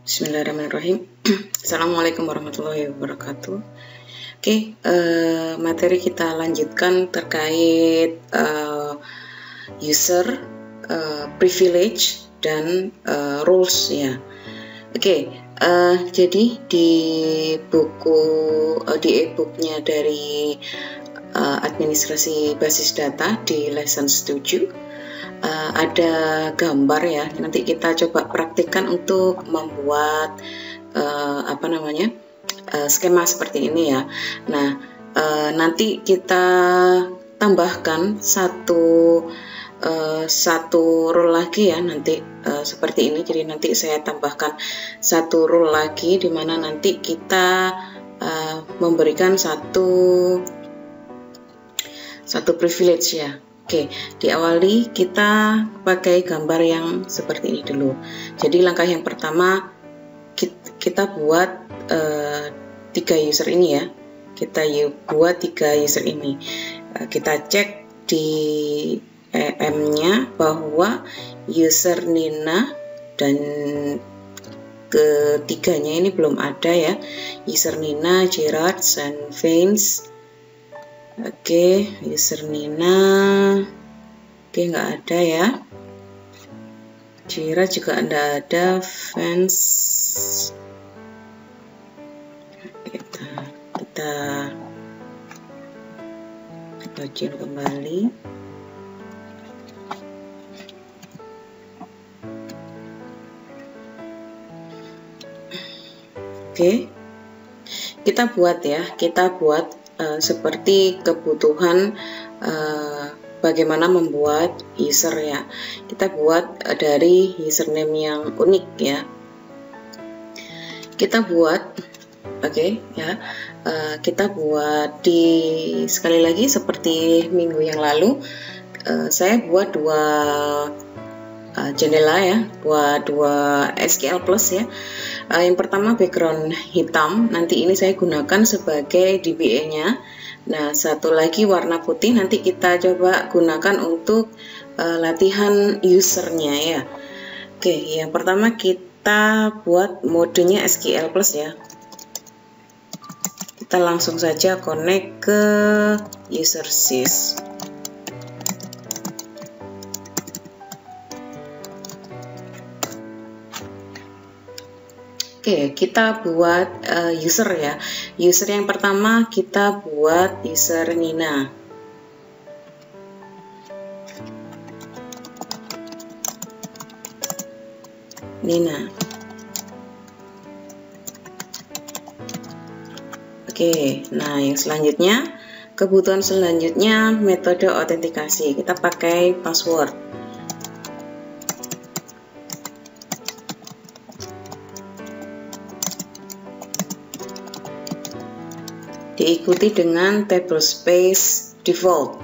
Bismillahirrahmanirrahim. Assalamualaikum warahmatullahi wabarakatuh. Oke, materi kita lanjutkan terkait user privilege dan rules ya. Oke, jadi di buku di e-booknya dari administrasi basis data di lesson 7 ada gambar ya. Nanti kita coba praktikkan untuk membuat skema seperti ini ya. Nah, nanti kita tambahkan satu rule lagi ya nanti seperti ini. Jadi nanti saya tambahkan satu rule lagi di mana nanti kita memberikan satu privilege ya. Oke, diawali kita pakai gambar yang seperti ini dulu. Jadi langkah yang pertama kita buat 3 user ini ya. Kita buat 3 user ini. Kita cek di EM-nya bahwa user Nina dan ketiganya ini belum ada ya. User Nina, Gerard, dan Vance. Oke, user Nina, oke nggak ada ya. Jira juga nggak ada. Fans, kita login kembali. Oke, kita buat seperti kebutuhan bagaimana membuat user ya. Kita buat dari username yang unik ya. Kita buat kita buat sekali lagi seperti minggu yang lalu saya buat 2 jendela ya, buat 2 SQL Plus ya. Yang pertama background hitam, nanti ini saya gunakan sebagai DBA-nya. Nah, satu lagi warna putih nanti kita coba gunakan untuk latihan usernya ya. Oke, yang pertama kita buat modenya SQL Plus ya. Kita langsung saja connect ke user sys. Oke, kita buat user ya. User yang pertama kita buat user Nina. Oke, nah yang selanjutnya, kebutuhan selanjutnya metode autentikasi. Kita pakai password. Diikuti dengan tablespace default.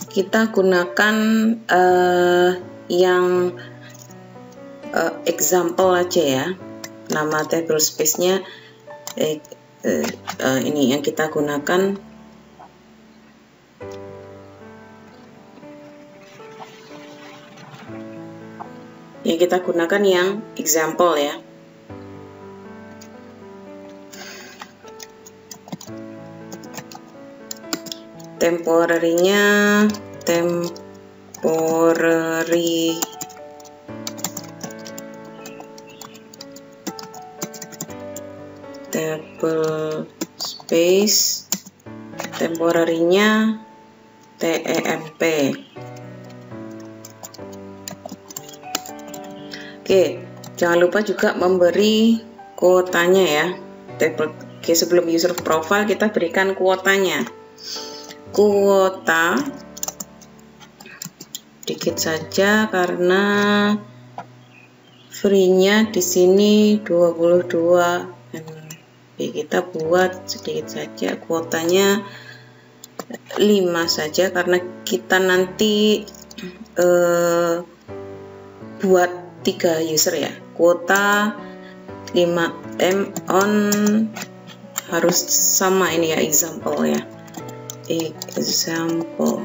Kita gunakan yang example aja ya. Nama tablespace-nya ini yang kita gunakan. Yang kita gunakan yang example ya. Temporary-nya temporary table space, temporary-nya temp. Oke, jangan lupa juga memberi kuotanya ya. Oke, sebelum user profile kita berikan kuotanya. Kuota dikit saja karena free-nya di sini 22 MB. Kita buat sedikit saja kuotanya 5 saja karena kita nanti buat 3 user ya. Kuota 5M on harus sama ini ya, example ya. example.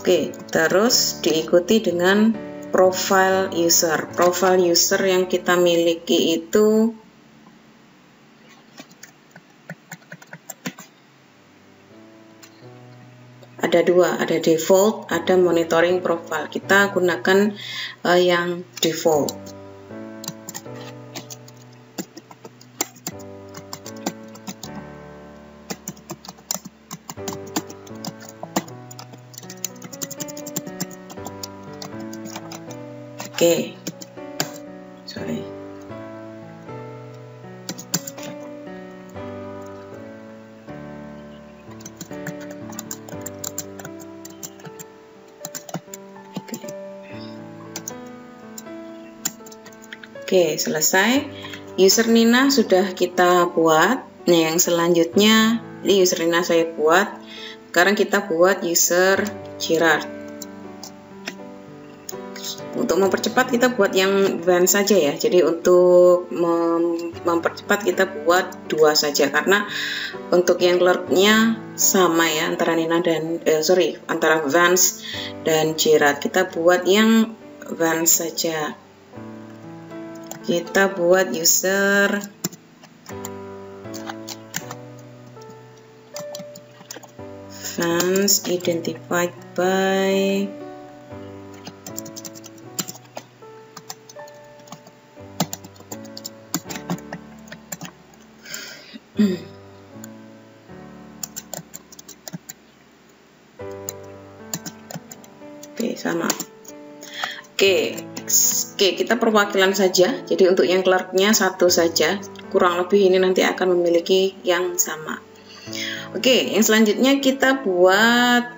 Oke, terus diikuti dengan profile user. Profile user yang kita miliki itu ada dua, ada default, ada monitoring profile. Kita gunakan yang default. Oke, sorry. Oke, selesai. User Nina sudah kita buat. Nah, yang selanjutnya, ini user Nina saya buat. Sekarang kita buat user Gerard. Untuk mempercepat kita buat yang Vance saja ya. Jadi untuk mempercepat kita buat 2 saja, karena untuk yang clerknya sama ya antara Nina dan antara Vance dan Gerard. Kita buat yang Vance saja. Kita buat user Vance identified by Oke, sama. Oke, kita perwakilan saja. Jadi untuk yang clerknya 1 saja. Kurang lebih ini nanti akan memiliki yang sama. Oke, yang selanjutnya kita buat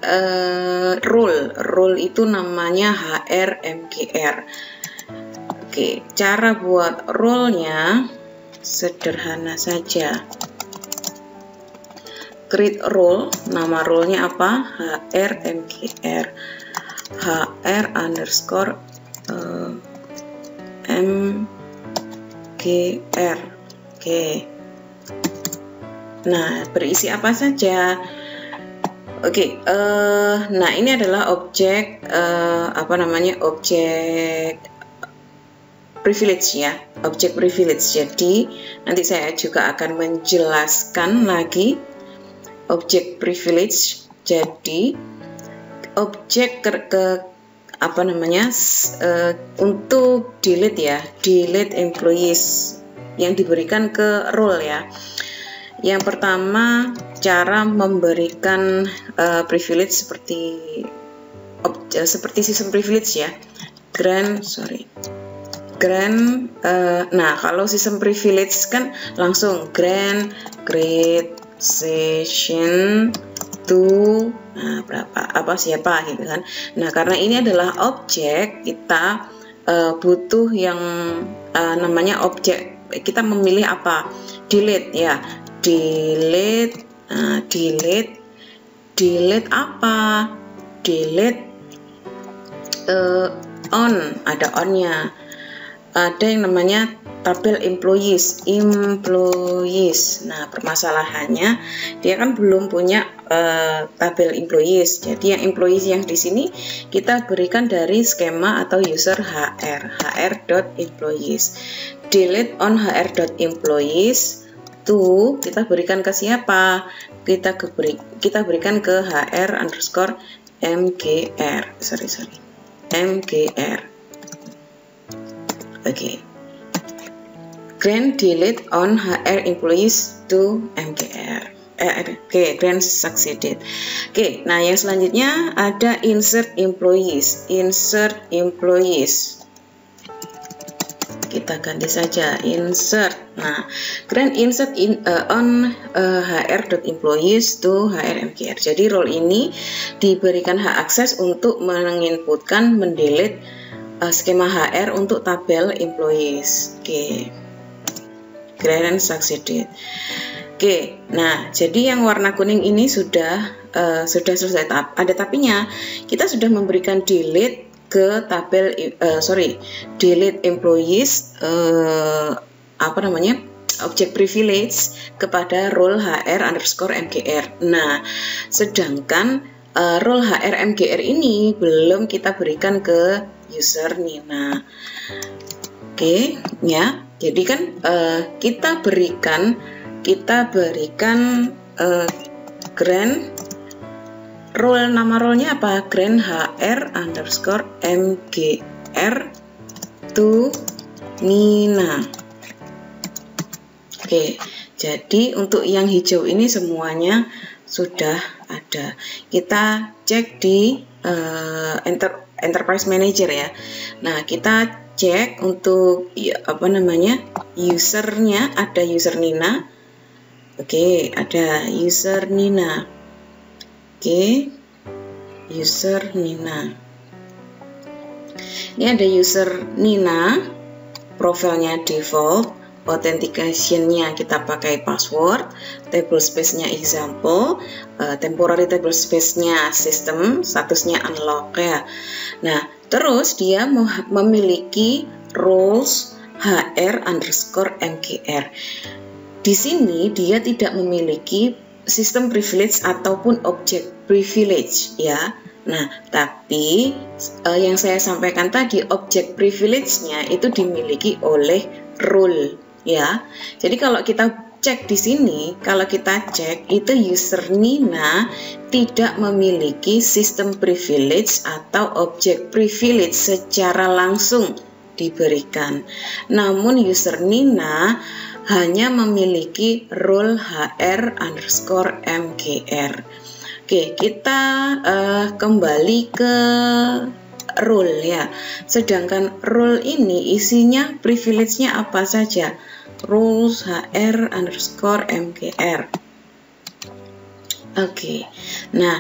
role. Role itu namanya HRMGR. Oke, cara buat role-nya sederhana saja. Create role, nama role-nya apa? HRMGR. HR underscore MGR. Oke. Nah, berisi apa saja? Oke, nah ini adalah objek objek privilege ya, objek privilege. Jadi nanti saya juga akan menjelaskan lagi objek privilege. Jadi objek untuk delete ya, delete employees yang diberikan ke role ya. Yang pertama, cara memberikan privilege seperti sistem privilege ya. Nah, kalau sistem privilege kan langsung grant session to siapa gitu kan. Nah, karena ini adalah objek, kita butuh yang namanya objek. Kita memilih apa? Delete ya. Delete apa? Delete on, ada on-nya. Ada yang namanya tabel employees. Nah, permasalahannya dia kan belum punya tabel employees. Jadi yang employees yang di sini kita berikan dari skema atau user hr.employees. Delete on hr.employees to kita berikan ke siapa? Kita berikan ke hr underscore mgr. mgr. Oke. Grant delete on HR employees to MGR. Grant succeeded. Oke, nah yang selanjutnya ada insert employees. Kita ganti saja insert. Nah, grant insert on hr.employees to HR MGR. Jadi role ini diberikan hak akses untuk menginputkan, mendelete skema HR untuk tabel employees. Oke. Grant succeeded. Oke, nah jadi yang warna kuning ini sudah selesai. Ada tapinya. Kita sudah memberikan delete ke tabel delete employees object privilege kepada role HR_MGR. Nah, sedangkan role HR_MGR ini belum kita berikan ke user Nina. Oke, ya. Jadi kan kita berikan grand role, nama role-nya apa? Grand HR_MGR to Nina. Oke, jadi untuk yang hijau ini semuanya sudah ada. Kita cek di Enterprise Manager ya. Nah, kita cek untuk usernya, ada user Nina. Oke, ada user Nina. Oke, user Nina. Ini ada user Nina, profilnya default, authentication-nya kita pakai password, table space-nya example, temporary table space-nya system, statusnya unlock ya. Nah, terus dia memiliki roles HR_MGR. Di sini dia tidak memiliki sistem privilege ataupun object privilege ya. Nah, tapi yang saya sampaikan tadi, object privilege-nya itu dimiliki oleh role ya. Jadi kalau kita cek di sini, kalau kita cek itu user Nina tidak memiliki sistem privilege atau object privilege secara langsung diberikan. Namun user Nina hanya memiliki role HR_MGR. Oke, kita kembali ke role ya. Sedangkan role ini isinya privilege-nya apa saja? Roles HR_MGR. Oke. Nah,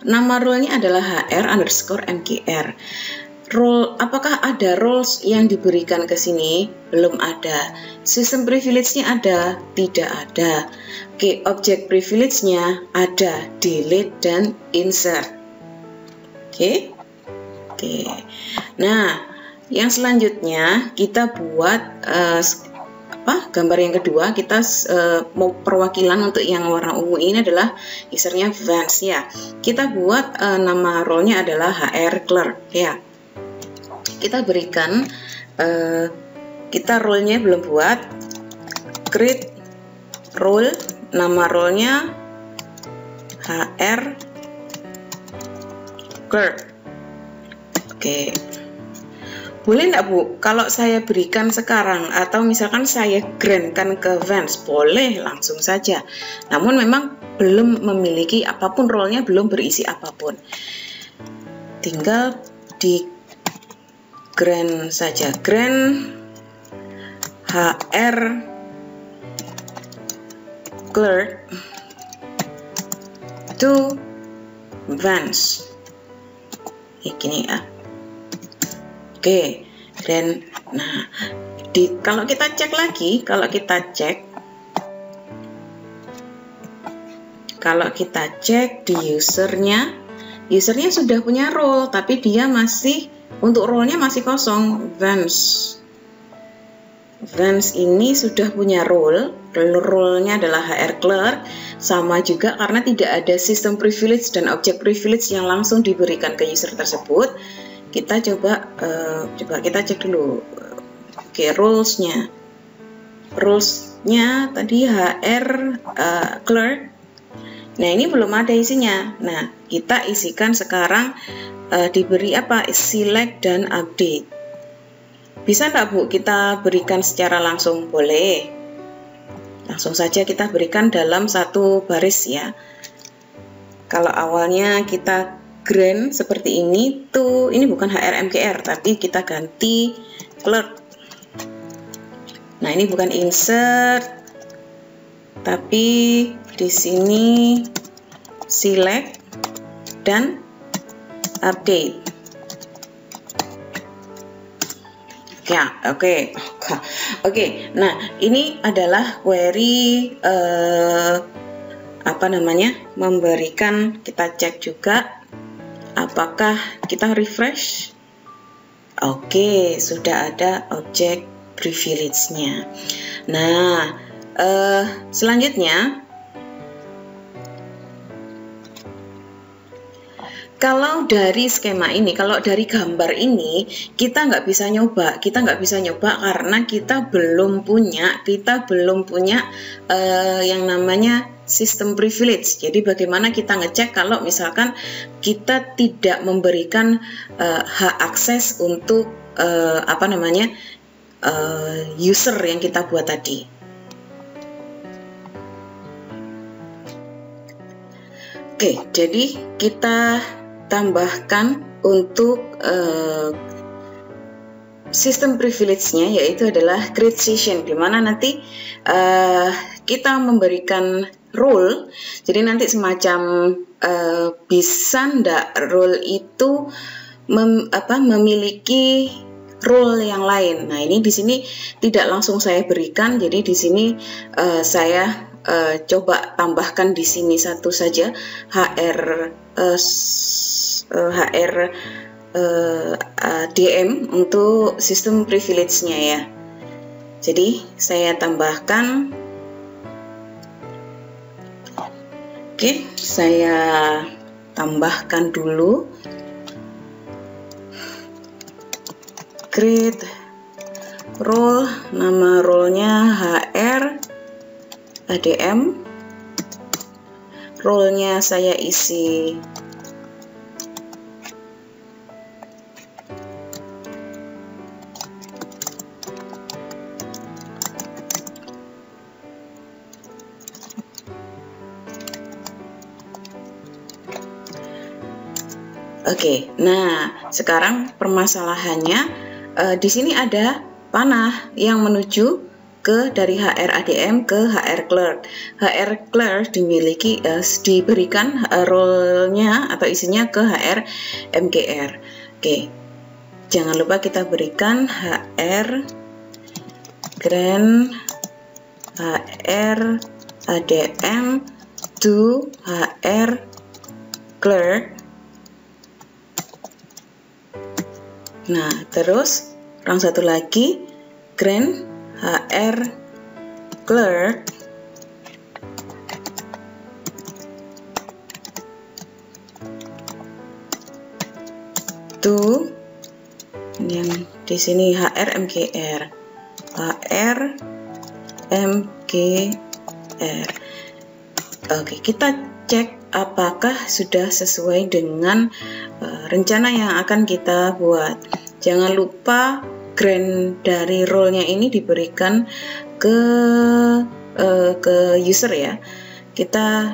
nama role-nya adalah HR_MGR. Role, apakah ada roles yang diberikan ke sini? Belum ada. Sistem privilege-nya ada? Tidak ada. Oke, object privilege-nya ada, delete dan insert. Oke. Nah, yang selanjutnya kita buat gambar yang kedua. Kita mau perwakilan untuk yang warna ungu ini adalah usernya Vance ya. Kita buat nama role-nya adalah HR Clerk ya. Kita berikan kita role-nya belum buat, create role, nama role-nya HR Clerk. Oke, boleh enggak Bu kalau saya berikan sekarang, atau misalkan saya grantkan ke Vance? Boleh, langsung saja. Namun memang belum memiliki apapun, role-nya belum berisi apapun, tinggal di grant saja, grant HR Clerk to Vance. Gini ya. Oke, dan nah kalau kita cek lagi, kalau kita cek di usernya sudah punya role, tapi dia masih, untuk role-nya masih kosong. Vance ini sudah punya role-nya adalah HR Clerk, sama juga karena tidak ada sistem privilege dan object privilege yang langsung diberikan ke user tersebut. Kita coba kita cek dulu. Oke, roles-nya tadi HR Clerk. Nah, ini belum ada isinya. Nah, kita isikan sekarang, diberi apa? Select dan update. Bisa nggak Bu kita berikan secara langsung? Boleh. Langsung saja kita berikan dalam satu baris ya. Kalau awalnya kita grant seperti ini tuh, ini bukan HR_MGR tapi kita ganti Clerk. Nah, ini bukan insert tapi di sini select dan update. Ya, oke. Nah, ini adalah query memberikan, kita cek juga apakah kita refresh. Oke, sudah ada object privilege-nya. Nah, selanjutnya, kalau dari skema ini, kalau dari gambar ini, kita nggak bisa nyoba karena kita belum punya yang namanya sistem privilege. Jadi bagaimana kita ngecek kalau misalkan kita tidak memberikan hak akses untuk user yang kita buat tadi. Oke, jadi kita tambahkan untuk sistem privilege-nya, yaitu adalah create session, di mana nanti kita memberikan role. Jadi nanti semacam bisa ndak role itu memiliki role yang lain. Nah, ini di sini tidak langsung saya berikan, jadi di sini saya coba tambahkan di sini satu saja, DM untuk sistem privilege-nya ya. Jadi saya tambahkan. Oke, saya tambahkan dulu create role, nama role-nya HR ADM, role-nya saya isi Oke, nah sekarang permasalahannya di sini ada panah yang menuju ke dari HR ADM ke HR Clerk. HR Clerk diberikan role-nya atau isinya ke HR MGR. Oke, jangan lupa kita berikan HR Grand HR ADM to HR Clerk. Nah, terus orang satu lagi Grand HR Clerk to yang di sini HR MGR. Oke, kita cek apakah sudah sesuai dengan rencana yang akan kita buat. Jangan lupa grant dari role-nya ini diberikan ke user ya. Kita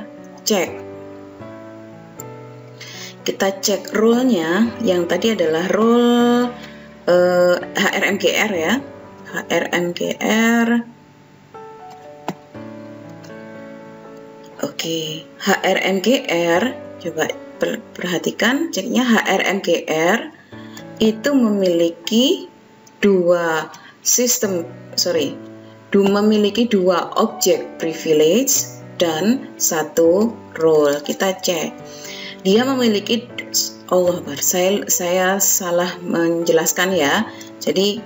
cek role-nya yang tadi adalah role HRMGR ya. HRMGR. Oke, HRMGR, coba perhatikan ceknya. HRMGR itu memiliki memiliki dua objek privilege dan satu role. Kita cek, dia memiliki, saya salah menjelaskan ya. Jadi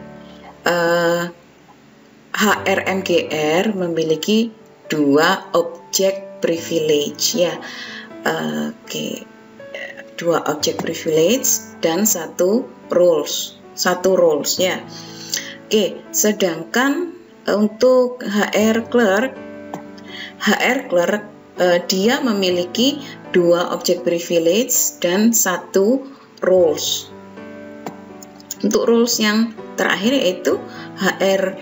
HRMGR memiliki dua objek privilege ya. Oke, dua objek privilege dan satu roles ya. Oke, sedangkan untuk HR Clerk dia memiliki dua objek privilege dan satu roles. Untuk roles yang terakhir yaitu HR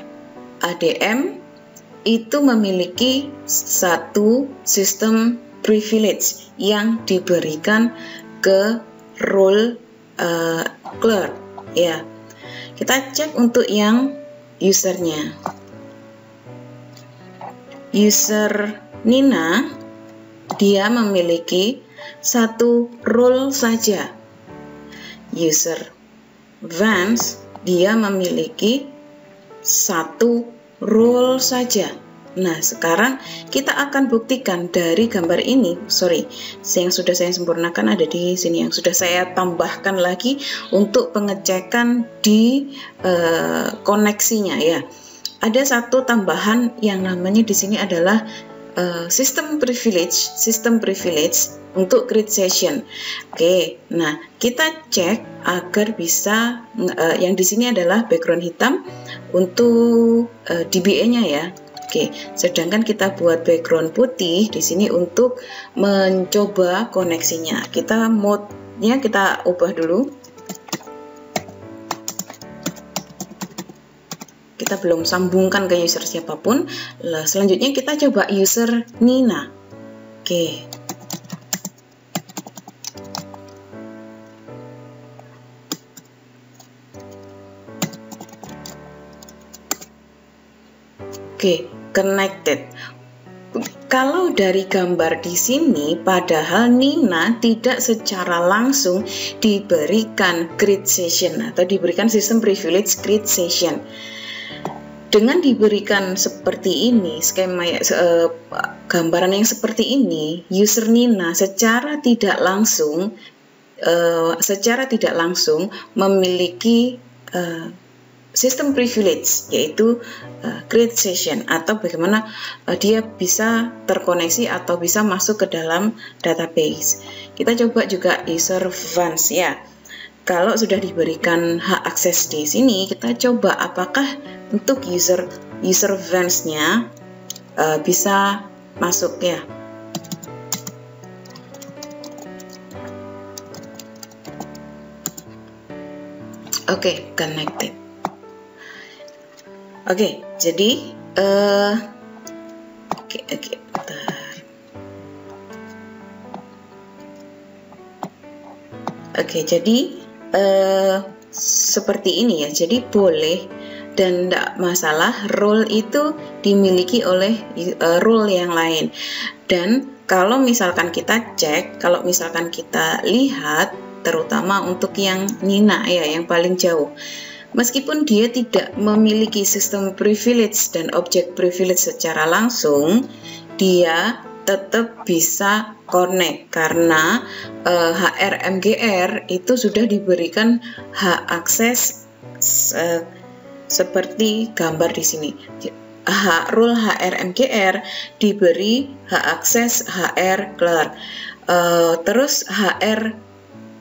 ADM itu memiliki satu sistem privilege yang diberikan ke role clerk ya. Kita cek untuk yang usernya. User Nina, dia memiliki satu role saja. User Vance, dia memiliki satu role saja. Nah, sekarang kita akan buktikan dari gambar ini, yang sudah saya sempurnakan ada di sini, yang sudah saya tambahkan lagi untuk pengecekan di koneksinya ya. Ada satu tambahan yang namanya di sini adalah system privilege untuk create session. Oke, nah kita cek agar bisa yang di sini adalah background hitam untuk DBA-nya ya. Oke, sedangkan kita buat background putih di sini untuk mencoba koneksinya. Kita mode-nya kita ubah dulu. Kita belum sambungkan ke user siapapun. Selanjutnya kita coba user Nina. Oke. Oke, connected. Kalau dari gambar di sini, padahal Nina tidak secara langsung diberikan create session atau diberikan sistem privilege create session. Dengan diberikan seperti ini, skema gambaran yang seperti ini, user Nina secara tidak langsung memiliki sistem privilege, yaitu create session, atau bagaimana dia bisa terkoneksi atau bisa masuk ke dalam database. Kita coba juga user Vance ya. Kalau sudah diberikan hak akses di sini, kita coba apakah untuk user Vance-nya bisa masuk ya. Oke, connected. Oke, jadi jadi seperti ini ya. Jadi boleh dan tidak masalah role itu dimiliki oleh role yang lain. Dan kalau misalkan kita cek, kalau misalkan kita lihat, terutama untuk yang Nina ya, yang paling jauh, meskipun dia tidak memiliki sistem privilege dan objek privilege secara langsung, dia tetap bisa connect karena HRMGR itu sudah diberikan hak akses seperti gambar di sini. Role HRMGR diberi hak akses HR clerk. Terus HR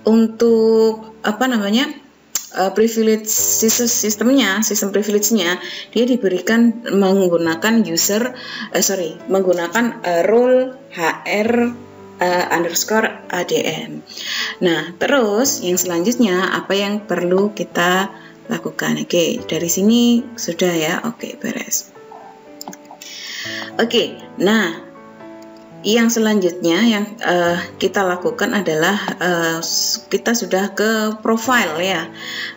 untuk privilege sistem privilege-nya dia diberikan menggunakan role HR _ADM. Nah, terus yang selanjutnya apa yang perlu kita lakukan? Oke, dari sini sudah ya. Oke, beres. Oke, nah yang selanjutnya yang kita lakukan adalah kita sudah ke profile ya,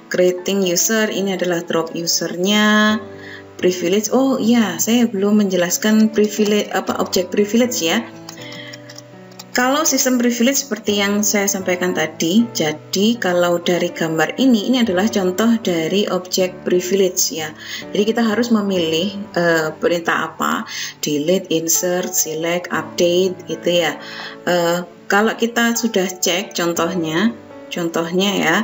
creating user. Ini adalah drop usernya, privilege. Oh iya, saya belum menjelaskan privilege objek privilege ya. Kalau sistem privilege seperti yang saya sampaikan tadi, jadi kalau dari gambar ini adalah contoh dari objek privilege ya. Jadi kita harus memilih perintah apa, delete, insert, select, update gitu ya. Kalau kita sudah cek contohnya ya,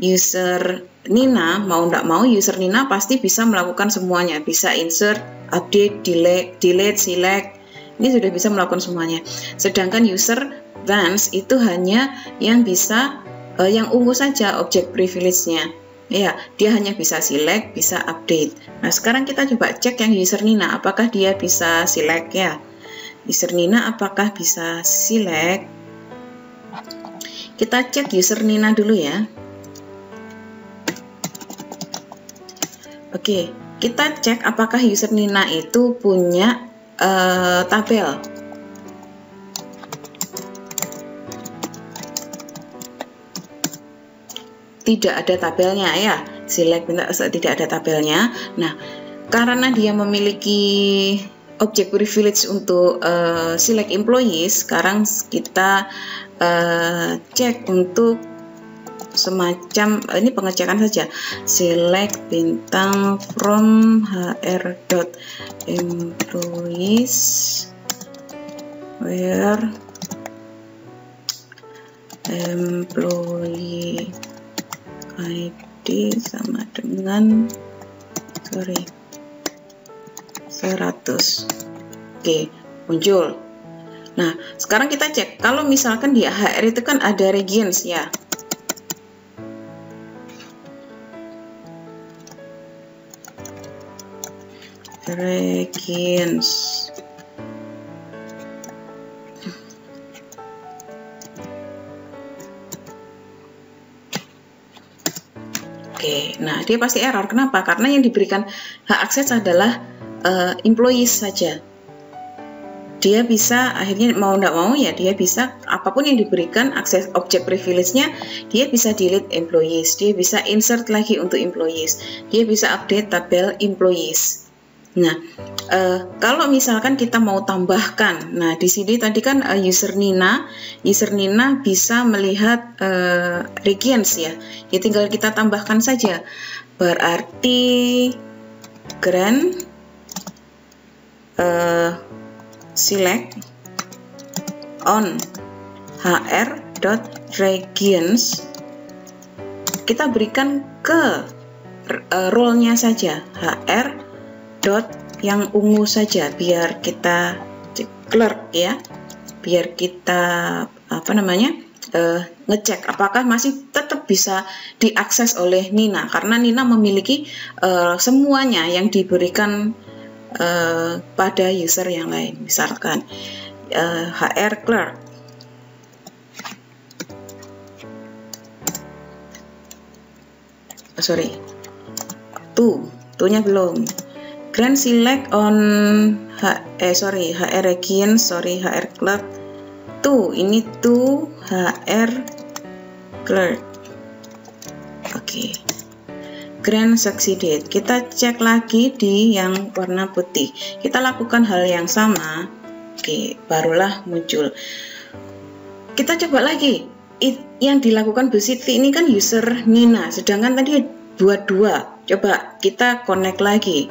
user Nina mau tidak mau, user Nina pasti bisa melakukan semuanya, bisa insert, update, delete, select. Ini sudah bisa melakukan semuanya. Sedangkan user Vance itu hanya yang bisa yang ungu saja objek privilege-nya. Ya, dia hanya bisa select, bisa update. Nah, sekarang kita coba cek yang user Nina, apakah dia bisa select ya. User Nina apakah bisa select? Kita cek user Nina dulu ya. Oke, kita cek apakah user Nina itu punya tabel. Tidak ada tabelnya ya, select tidak ada tabelnya. Nah, karena dia memiliki objek privilege untuk select employees, sekarang kita cek untuk semacam ini pengecekan saja. Select bintang from hr.employees where employee ID sama dengan 100. Oke, muncul. Nah, sekarang kita cek kalau misalkan di HR itu kan ada regions ya. Regions. Oke, nah dia pasti error. Kenapa? Karena yang diberikan hak akses adalah employees saja. Dia bisa akhirnya mau tidak mau ya dia bisa apapun yang diberikan akses objek privilege-nya, dia bisa delete employees, dia bisa insert lagi untuk employees, dia bisa update tabel employees. Nah, kalau misalkan kita mau tambahkan, nah di sini tadi kan user Nina bisa melihat regions ya, tinggal kita tambahkan saja. Berarti grant select on hr.regions, kita berikan ke role-nya saja hr yang ungu saja, biar kita clear ya, biar kita ngecek apakah masih tetap bisa diakses oleh Nina, karena Nina memiliki semuanya yang diberikan pada user yang lain. Misalkan HR clerk, nya belum. Grant select on HR region, HR clerk ini HR clerk. Oke. Grant succeeded. Kita cek lagi di yang warna putih. Kita lakukan hal yang sama. Oke, barulah muncul. Kita coba lagi. Yang dilakukan Bu Siti ini kan user Nina, sedangkan tadi buat 2. Coba kita connect lagi.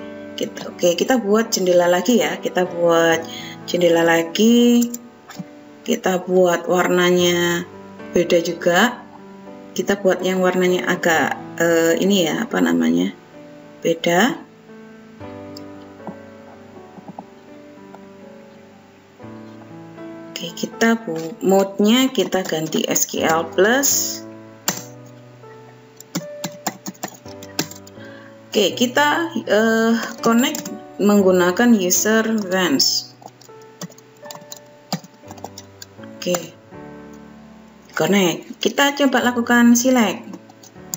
Kita buat jendela lagi ya. Kita buat jendela lagi. Kita buat warnanya beda juga. Kita buat yang warnanya agak beda. Oke, kita mode-nya kita ganti SQL plus. Oke, kita connect menggunakan user Vance. Oke, connect. Kita coba lakukan select.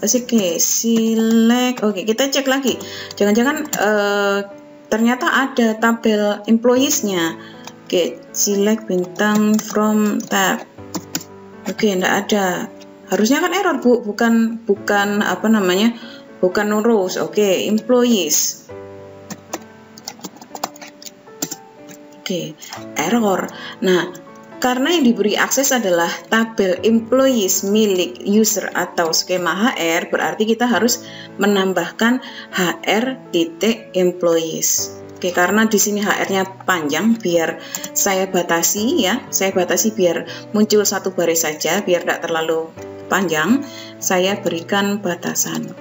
Oke, select. Oke, kita cek lagi. Jangan-jangan ternyata ada tabel employees-nya. Oke, select bintang from tab. Oke, enggak ada. Harusnya kan error, Bu. Bukan bukan rows. Oke, employees. Oke, error. Nah, karena yang diberi akses adalah tabel employees milik user atau skema HR, berarti kita harus menambahkan hr.employees. Oke, karena di sini HR-nya panjang, biar saya batasi ya. Saya batasi biar muncul satu baris saja, biar tidak terlalu panjang. Saya berikan batasan.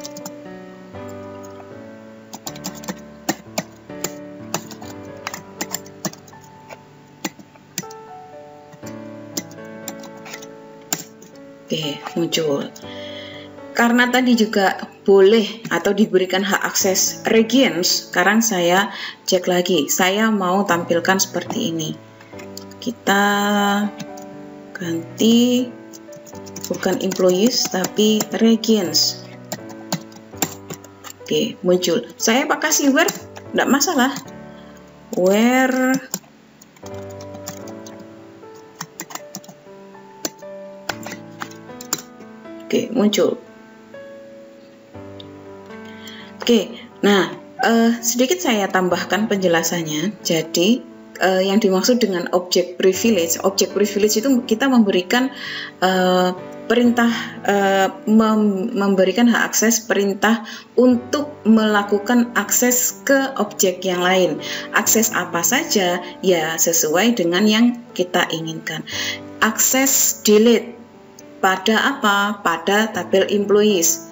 Oke, muncul. Karena tadi juga boleh atau diberikan hak akses regions, sekarang saya cek lagi. Saya mau tampilkan seperti ini. Kita ganti bukan employees tapi regions. Oke, muncul. Saya kasih where, tidak masalah. Where Oke, muncul. Oke, nah sedikit saya tambahkan penjelasannya. Jadi yang dimaksud dengan object privilege. Object privilege itu kita memberikan perintah, memberikan hak akses, perintah untuk melakukan akses ke objek yang lain. Akses apa saja ya sesuai dengan yang kita inginkan. Akses delete pada apa? Pada tabel employees.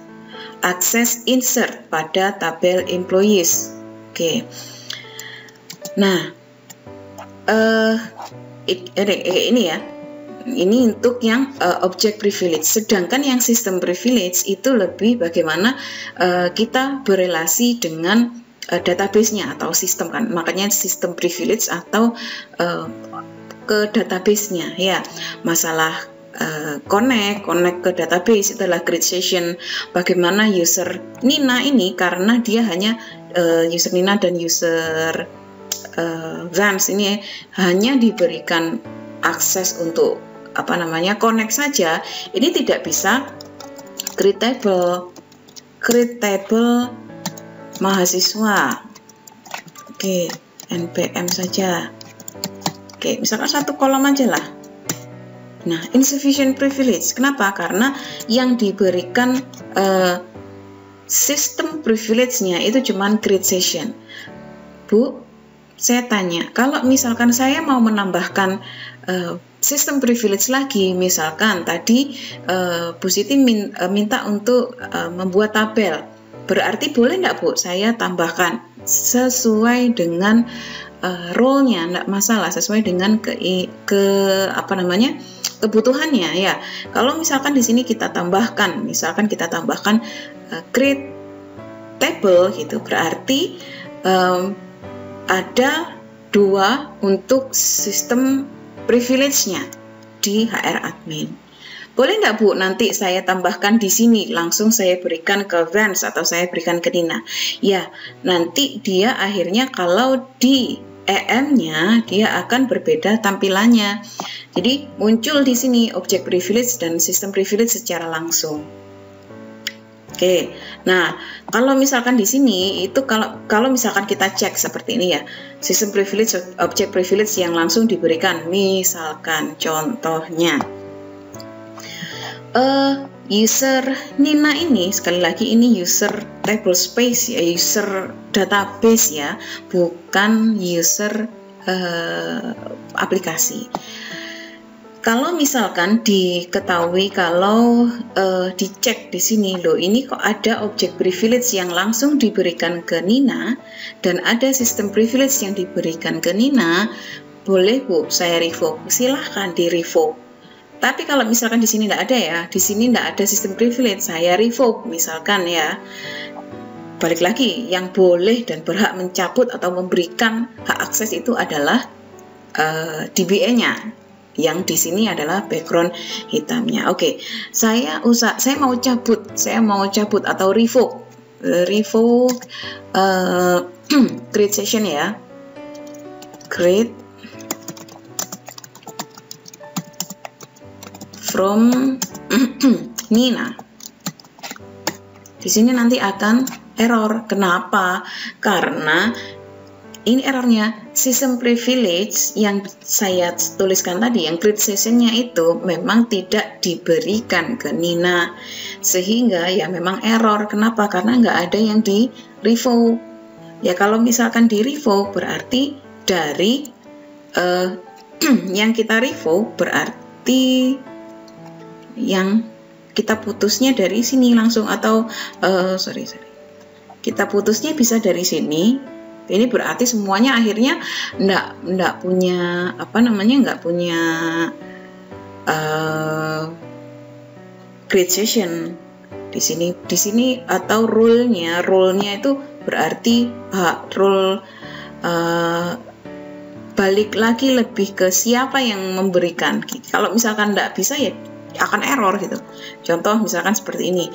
Akses insert pada tabel employees. Oke. Nah, ini ya. Ini untuk yang object privilege. Sedangkan yang system privilege itu lebih bagaimana kita berelasi dengan database-nya atau sistem kan. Makanya system privilege atau ke database-nya ya. Masalah connect ke database itulah create session. Bagaimana user Nina ini, karena dia hanya user Nina dan user Vance ini hanya diberikan akses untuk connect saja, ini tidak bisa create table mahasiswa. Oke, npm saja. Oke, misalkan satu kolom aja lah. Nah, insufficient privilege. Kenapa? Karena yang diberikan sistem privilege-nya itu cuman create session. Bu, saya tanya, kalau misalkan saya mau menambahkan sistem privilege lagi, misalkan tadi Bu Siti minta untuk membuat tabel, berarti boleh nggak Bu saya tambahkan sesuai dengan role-nya, nggak masalah, sesuai dengan kebutuhannya ya. Kalau misalkan di sini kita tambahkan, create table gitu, berarti ada 2 untuk sistem privilege-nya di HR admin. Boleh nggak Bu nanti saya tambahkan di sini, langsung saya berikan ke Vance atau saya berikan ke Nina? Ya, nanti dia akhirnya kalau di EM-nya dia akan berbeda tampilannya. Jadi muncul di sini object privilege dan system privilege secara langsung. Oke, nah kalau misalkan di sini itu kalau misalkan kita cek seperti ini ya, system privilege, object privilege yang langsung diberikan, misalkan contohnya user Nina ini, sekali lagi ini user table space ya, user database ya, bukan user aplikasi. Kalau misalkan diketahui, kalau dicek di sini loh, ini kok ada object privilege yang langsung diberikan ke Nina dan ada sistem privilege yang diberikan ke Nina, boleh Bu saya revoke, silahkan di revoke. Tapi kalau misalkan di sini tidak ada ya, di sini tidak ada sistem privilege, saya revoke misalkan ya. Balik lagi, yang boleh dan berhak mencabut atau memberikan hak akses itu adalah DBA-nya. Yang di sini adalah background hitamnya. Oke, saya mau cabut atau revoke create session ya. Create from Nina. Di sini nanti akan error. Kenapa? Karena ini errornya sistem privilege yang saya tuliskan tadi, yang create session-nya itu memang tidak diberikan ke Nina, sehingga ya memang error. Kenapa? Karena nggak ada yang di revoke. Ya kalau misalkan di revoke berarti dari yang kita revoke berarti yang kita putusnya dari sini langsung, atau kita putusnya bisa dari sini. Ini berarti semuanya akhirnya nggak punya create session di sini atau role-nya itu berarti role balik lagi lebih ke siapa yang memberikan. Kalau misalkan nggak bisa ya akan error gitu. Contoh misalkan seperti ini,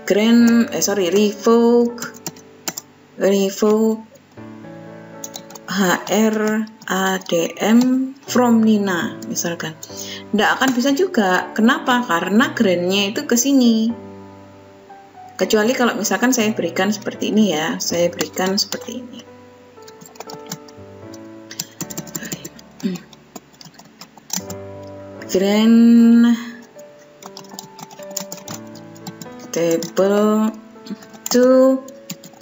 revoke HR ADM from Nina misalkan. Nggak akan bisa juga. Kenapa? Karena grandnya itu ke sini. Kecuali kalau misalkan saya berikan seperti ini ya, saya berikan seperti ini. grant table to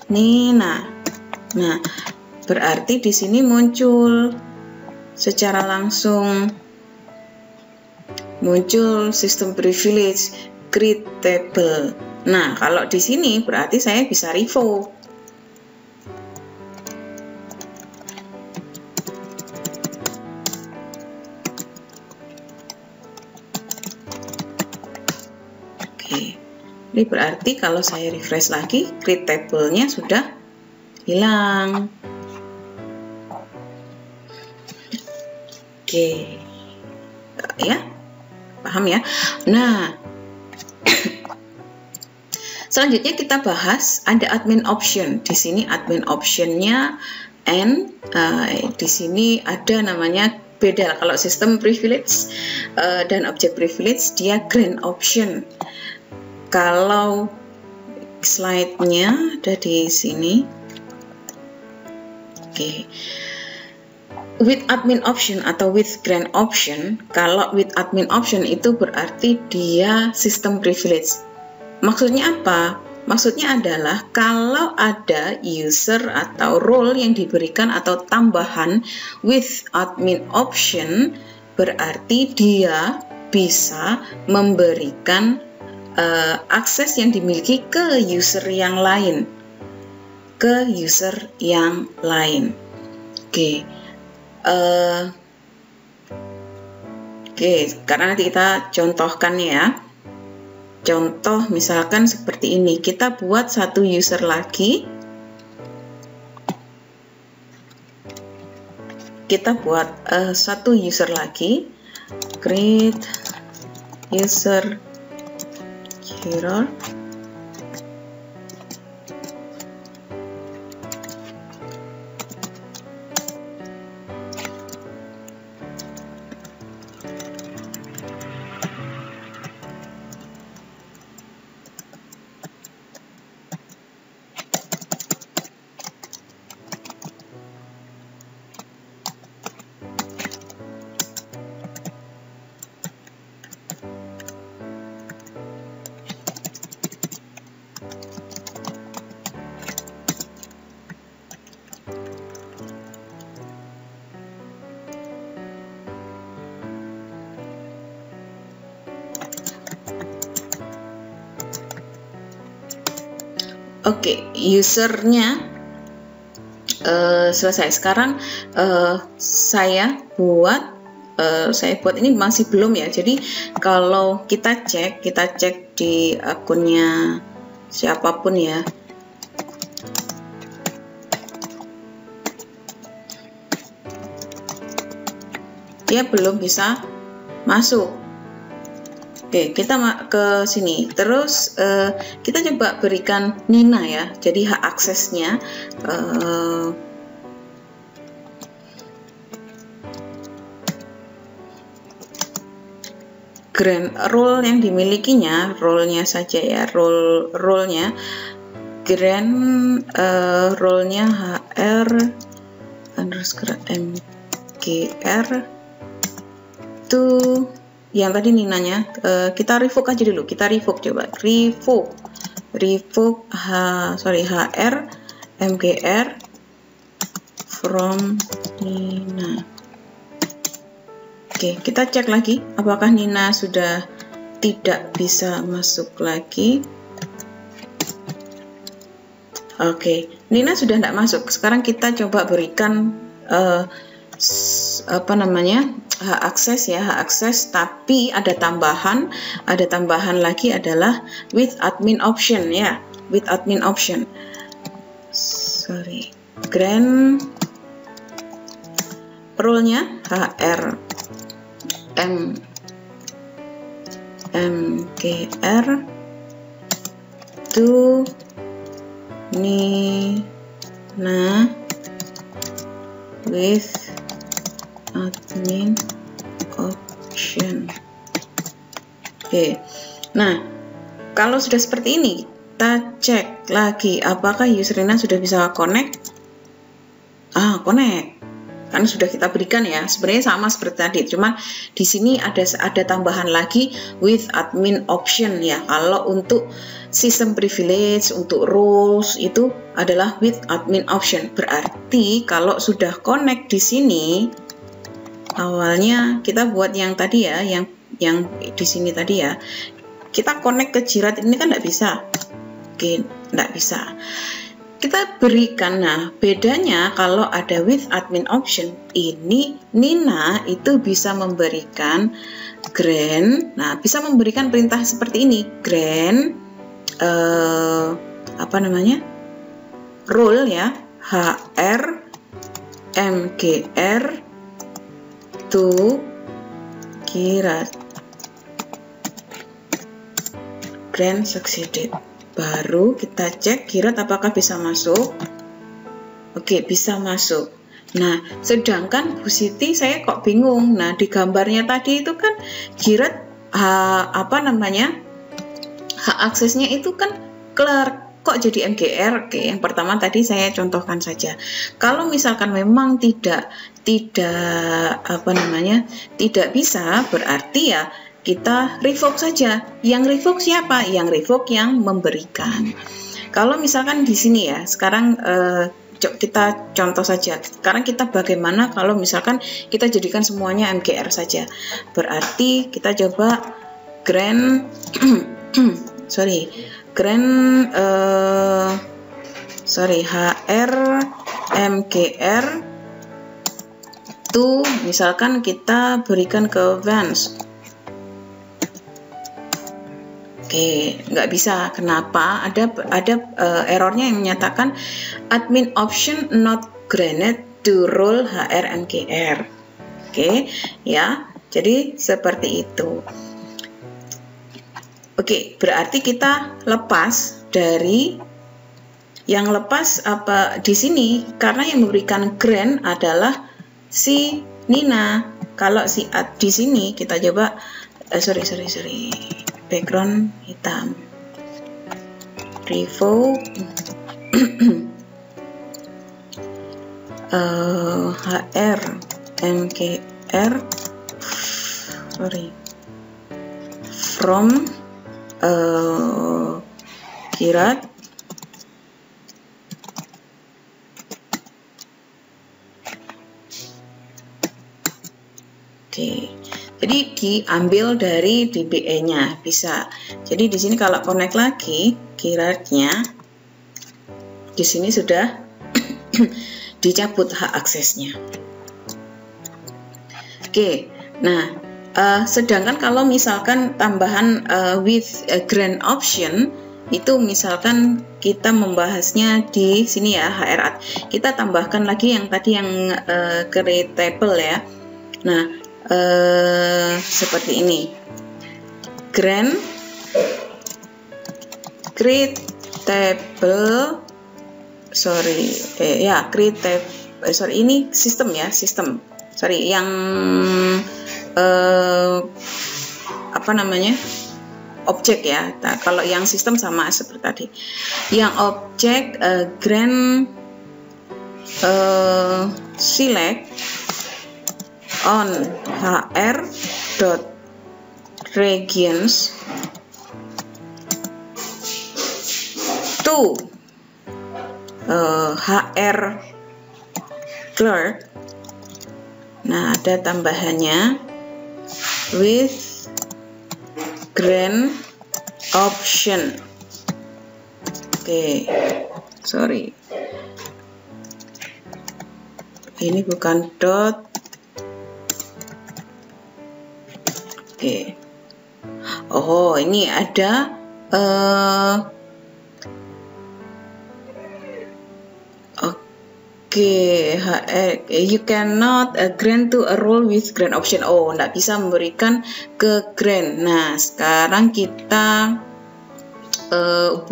Nina. Nah, berarti di sini muncul secara langsung sistem privilege create table. Nah, kalau di sini berarti saya bisa revoke. Ini berarti kalau saya refresh lagi, create table-nya sudah hilang. Oke. Ya. Paham ya? Nah, selanjutnya kita bahas ada admin option. Di sini admin option-nya N, di sini ada namanya beda. Kalau sistem privilege dan object privilege dia grant option. Kalau slide-nya ada di sini. Oke. With admin option atau with grant option, kalau with admin option itu berarti dia sistem privilege. Maksudnya apa? Maksudnya adalah kalau ada user atau role yang diberikan atau tambahan with admin option, berarti dia bisa memberikan akses yang dimiliki ke user yang lain, Oke, karena nanti kita contohkan ya. Contoh misalkan seperti ini, kita buat satu user lagi. Create user error. Oke, usernya selesai. Sekarang saya buat ini masih belum ya. Jadi kalau kita cek di akunnya siapapun ya. Dia belum bisa masuk. Oke, kita ke sini. Terus kita coba berikan Nina ya. Jadi hak aksesnya grant role yang dimilikinya, role-nya saja ya, role-nya grant role-nya HR_mgr to yang tadi Ninanya, kita revoke aja dulu. Kita revoke, coba revoke HR mgr from Nina. Oke, kita cek lagi apakah Nina sudah tidak bisa masuk lagi. Oke, Nina sudah tidak masuk. Sekarang kita coba berikan hak akses, tapi ada tambahan lagi adalah with admin option ya, grant role-nya HR mgr to Nina with admin option. Oke. Nah, kalau sudah seperti ini, kita cek lagi apakah user Nina sudah bisa connect. Connect. Kan karena sudah kita berikan ya. Sebenarnya sama seperti tadi, cuman di sini ada tambahan lagi with admin option ya. Kalau untuk system privilege, untuk roles itu adalah with admin option. Berarti kalau sudah connect di sini, awalnya kita buat yang tadi ya, yang di sini tadi ya, kita connect ke Jira ini kan nggak bisa. Oke, nggak bisa. Kita berikan, nah bedanya kalau ada with admin option ini, Nina itu bisa memberikan grant, nah bisa memberikan perintah seperti ini, grant apa namanya, role ya, HR MGR to Kira, grant succeeded. Baru kita cek Girat apakah bisa masuk. Oke, bisa masuk. Nah, sedangkan Bu Siti saya kok bingung. Nah, di gambarnya tadi itu kan Girat apa namanya, hak aksesnya itu kan clerk, kok jadi MGR. Oke, yang pertama tadi saya contohkan saja. Kalau misalkan memang tidak apa namanya, tidak bisa, berarti ya kita revoke saja. Yang revoke siapa? Yang revoke yang memberikan. Kalau misalkan di sini ya, sekarang kita contoh saja. Sekarang kita bagaimana kalau misalkan kita jadikan semuanya MGR saja. Berarti kita coba grant HR MGR to, misalkan kita berikan ke Vance. Oke, nggak bisa. Kenapa? Ada errornya yang menyatakan admin option not granted to role HR MGR. Oke, ya. Jadi seperti itu. Oke, berarti kita lepas dari yang lepas apa di sini, karena yang memberikan grant adalah si Nina. Kalau si di sini kita coba background hitam, revoke HR MGR from Girat jadi diambil dari DBA-nya bisa. Jadi di sini kalau connect lagi Giratnya, di sini sudah dicabut hak aksesnya. Oke, nah sedangkan kalau misalkan tambahan with grant option itu, misalkan kita membahasnya di sini ya, HR, kita tambahkan lagi yang tadi yang create table ya. Nah, seperti ini, grant create table, create table, ini sistem ya, sistem, yang apa namanya, objek ya. Nah, kalau yang sistem sama seperti tadi, yang objek grant select on HR dot regions to HR clerk. Nah, ada tambahannya with grant option. Oke, ini bukan dot. Oke. Oh, ini ada HR, you cannot grant to a role with grant option. Oh, nggak bisa memberikan ke grant. Nah, sekarang kita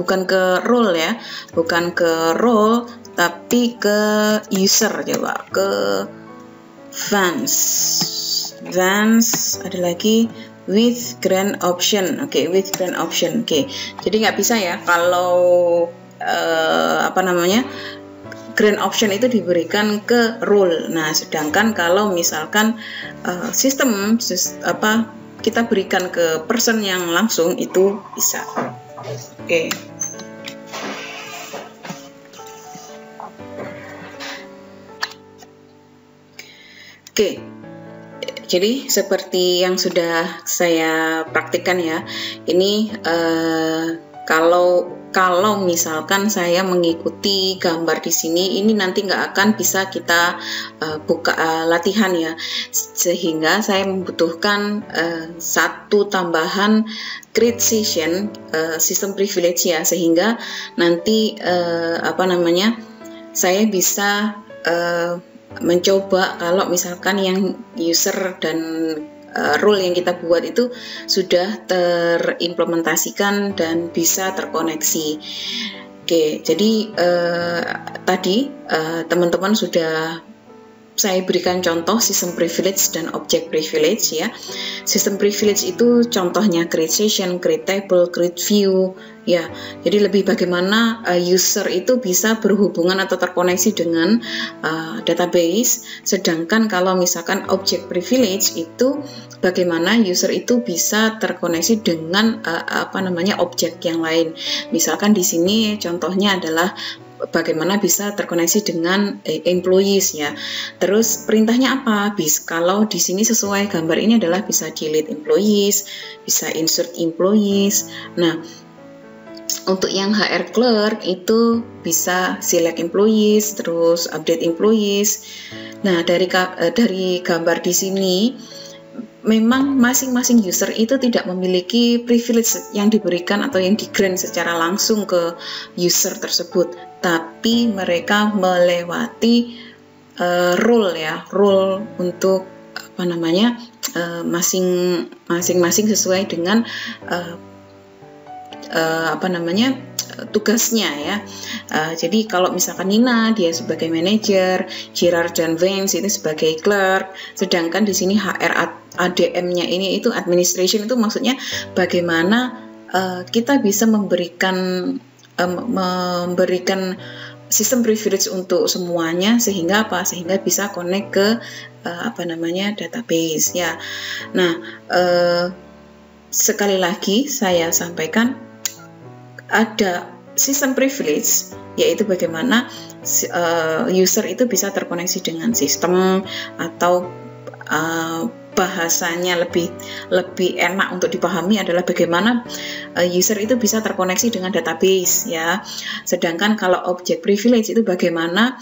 bukan ke role ya, bukan ke role, tapi ke user. Coba ke Vance ada lagi with grant option. Oke, with grant option. Oke, jadi nggak bisa ya kalau apa namanya, grant option itu diberikan ke role. Nah, sedangkan kalau misalkan kita berikan ke person yang langsung itu bisa. Oke. Oke. Jadi seperti yang sudah saya praktikkan ya, ini kalau misalkan saya mengikuti gambar di sini, ini nanti nggak akan bisa kita buka latihan ya, sehingga saya membutuhkan satu tambahan create session system privilege ya, sehingga nanti saya bisa mencoba kalau misalkan yang user dan rule yang kita buat itu sudah terimplementasikan dan bisa terkoneksi. Oke, jadi tadi teman-teman sudah saya berikan contoh system privilege dan object privilege ya. System privilege itu contohnya create session, create table, create view ya. Jadi lebih bagaimana user itu bisa berhubungan atau terkoneksi dengan database. Sedangkan kalau misalkan object privilege itu bagaimana user itu bisa terkoneksi dengan objek yang lain. Misalkan di sini contohnya adalah bagaimana bisa terkoneksi dengan employees ya. Terus perintahnya apa? Kalau di sini sesuai gambar ini adalah bisa delete employees, bisa insert employees. Nah, untuk yang HR clerk itu bisa select employees, terus update employees. Nah, dari gambar di sini memang masing-masing user itu tidak memiliki privilege yang diberikan atau yang di-grant secara langsung ke user tersebut, tapi mereka melewati role untuk masing-masing sesuai dengan tugasnya ya. Jadi kalau misalkan Nina dia sebagai manager, Gerard dan Vance itu sebagai clerk, sedangkan di sini HR ADM-nya ini itu administration, itu maksudnya bagaimana kita bisa memberikan sistem privilege untuk semuanya sehingga bisa connect ke database ya. Nah, sekali lagi saya sampaikan ada sistem privilege, yaitu bagaimana user itu bisa terkoneksi dengan sistem atau bahasanya lebih enak untuk dipahami adalah bagaimana user itu bisa terkoneksi dengan database ya. Sedangkan kalau object privilege itu bagaimana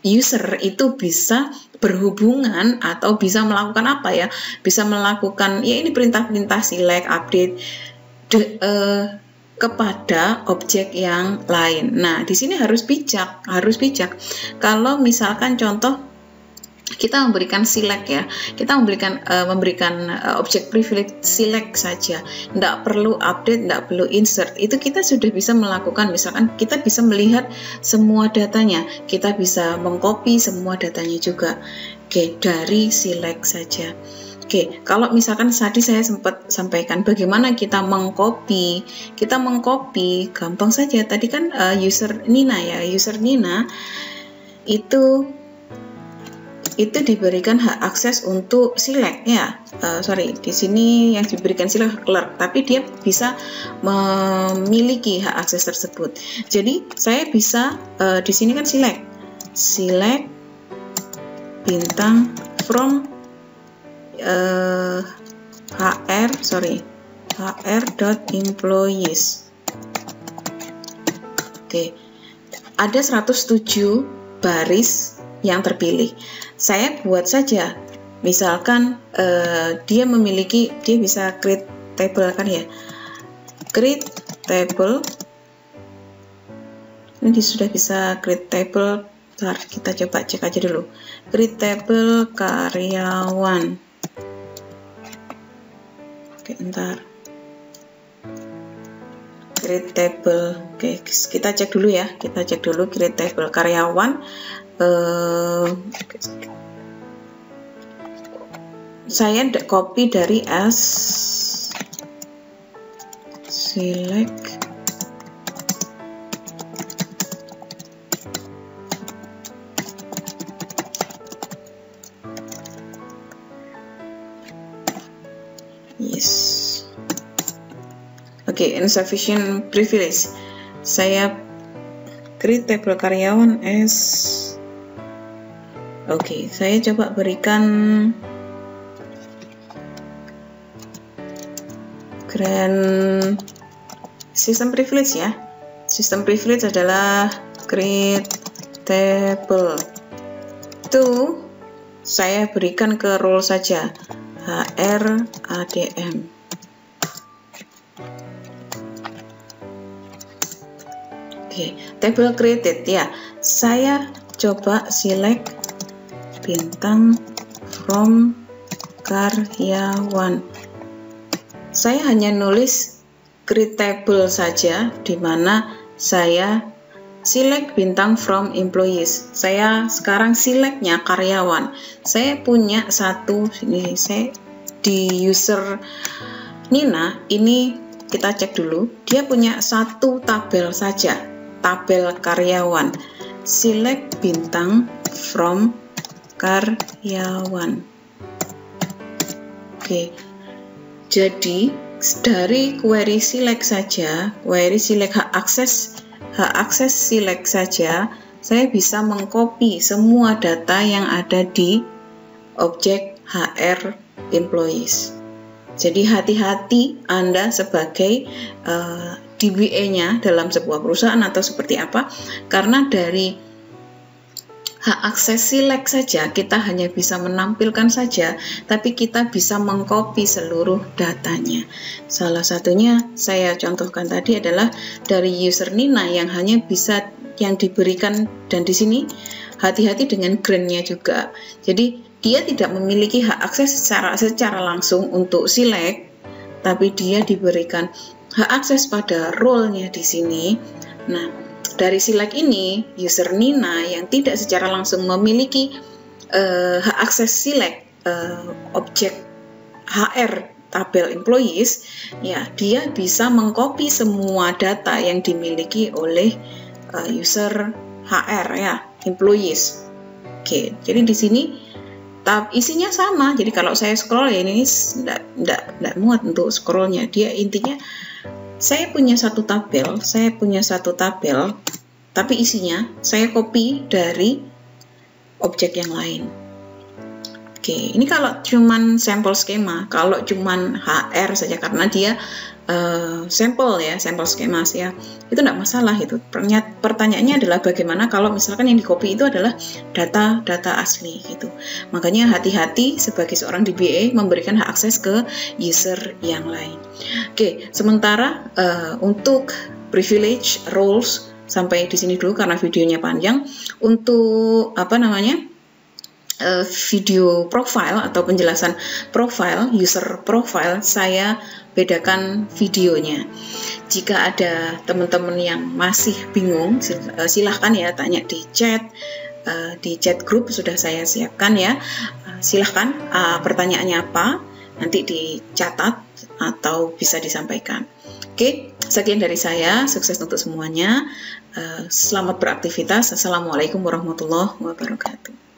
user itu bisa berhubungan atau bisa melakukan apa ya? Bisa melakukan ya ini perintah-perintah select, update kepada objek yang lain. Nah, di sini harus bijak. Kalau misalkan contoh kita memberikan select ya, kita memberikan objek privilege select saja, tidak perlu update, tidak perlu insert, itu kita sudah bisa melakukan. Misalkan kita bisa melihat semua datanya, kita bisa mengcopy semua datanya juga. Oke, dari select saja. Oke, kalau misalkan tadi saya sempat sampaikan bagaimana kita mengcopy gampang saja. Tadi kan user Nina itu diberikan hak akses untuk select ya. Di sini yang diberikan select clerk, tapi dia bisa memiliki hak akses tersebut. Jadi saya bisa di sini kan select bintang from HR.employees. Oke, ada 107 baris yang terpilih. Saya buat saja, misalkan dia bisa create table kan ya, create table. Ini sudah bisa create table. Bentar, kita coba cek aja dulu. Create table karyawan. Oke, bentar. Create table. Oke, kita cek dulu ya. Create table karyawan. Saya copy dari select Yes. Oke, insufficient privilege. Saya create table karyawan as. Oke, saya coba berikan grand system privilege ya. System privilege adalah create table. Itu saya berikan ke role saja, HR ADM. Oke, table created ya. Saya coba select bintang from karyawan. Saya hanya nulis create table saja, di mana saya select bintang from employees. Saya sekarang selectnya karyawan. Saya punya satu, ini saya di user Nina, ini kita cek dulu, dia punya satu tabel saja, tabel karyawan. Select bintang from karyawan. Oke, jadi dari query select saja, query select hak akses select saja, saya bisa mengcopy semua data yang ada di objek HR employees. Jadi hati-hati Anda sebagai DBA-nya dalam sebuah perusahaan atau seperti apa, karena dari hak akses select saja kita hanya bisa menampilkan saja, tapi kita bisa mengcopy seluruh datanya. Salah satunya saya contohkan tadi adalah dari user Nina yang hanya bisa yang diberikan, dan di sini hati-hati dengan grant-nya juga. Jadi dia tidak memiliki hak akses secara langsung untuk select, tapi dia diberikan hak akses pada role-nya di sini. Nah, dari select ini, user Nina yang tidak secara langsung memiliki hak akses select objek HR tabel employees, ya dia bisa mengcopy semua data yang dimiliki oleh user HR ya, employees. Oke, jadi di sini tab isinya sama. Jadi kalau saya scroll ya ini tidak muat untuk scrollnya. Dia intinya saya punya satu tabel, tapi isinya saya copy dari objek yang lain. Oke, ini kalau cuman sampel skema, kalau cuman HR saja karena dia sampel skema ya, itu tidak masalah itu. Pertanyaannya adalah bagaimana kalau misalkan yang di copy itu adalah data asli gitu. Makanya hati-hati sebagai seorang DBA memberikan hak akses ke user yang lain. Oke, sementara untuk privilege roles sampai di sini dulu karena videonya panjang. Untuk video profile atau penjelasan profile, user profile, saya bedakan videonya. Jika ada teman-teman yang masih bingung, silahkan ya tanya di chat grup sudah saya siapkan ya. Silahkan pertanyaannya apa, nanti dicatat atau bisa disampaikan. Oke, sekian dari saya, sukses untuk semuanya. Selamat beraktivitas. Assalamualaikum warahmatullahi wabarakatuh.